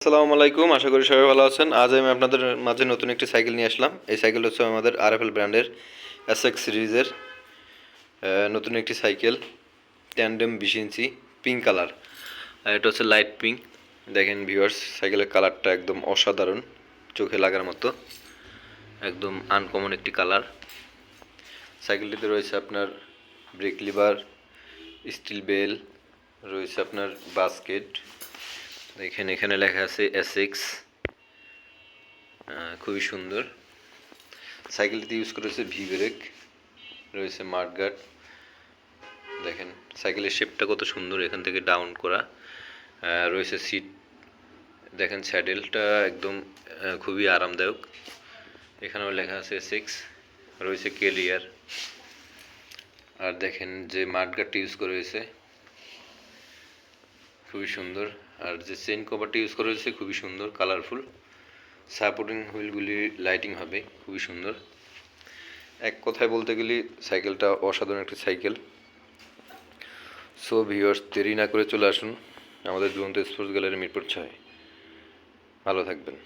আসসালামু আলাইকুম, আশা করি সবাই ভালো আছেন। আজ আমি আপনাদের মাঝে নতুন একটি সাইকেল নিয়ে আসলাম। এই সাইকেল হচ্ছে আমাদের আরএফএল ব্র্যান্ডের এসএক্স সিরিজের নতুন একটি সাইকেল, ট্যান্ডেম 20 ইঞ্চি, পিঙ্ক কালার। এটা হচ্ছে লাইট পিঙ্ক। দেখেন ভিউয়ার্স, সাইকেলের কালারটা একদম অসাধারণ, চোখে লাগার মতো, একদম আনকমন একটি কালার। সাইকেলটিতে রয়েছে আপনার ব্রেক লিভার, স্টিল বেল, রয়েছে আপনার বাস্কেট। দেখেন এখানে লেখা আছে এসএক্স, খুবই সুন্দর। সাইকেলটিতে ইউজ করেছে ভি ব্রেক, রয়েছে মাডগার্ড। দেখেন সাইকেলের শেপটা কত সুন্দর, এখান থেকে ডাউন করা। রয়েছে সিট, দেখেন স্যাডেলটা একদম খুবই আরামদায়ক। এখানেও লেখা আছে এসএক্স, রয়েছে কেলিয়ার। আর দেখেন যে মাডগার্ডটি ইউজ করা হয়েছে খুবই সুন্দর। আর যে চেইন কভারটি ইউজ করা হয়েছে খুবই সুন্দর, কালারফুল। সাপোর্টিং হুইলগুলি লাইটিং হবে, খুবই সুন্দর। এক কথায় বলতে গেলে সাইকেলটা অসাধারণ একটি সাইকেল। সো ভিউয়ার্স, দেরি না করে চলে আসুন আমাদের দুরন্ত স্পোর্টস গ্যালারি মিরপুর 6। ভালো থাকবেন।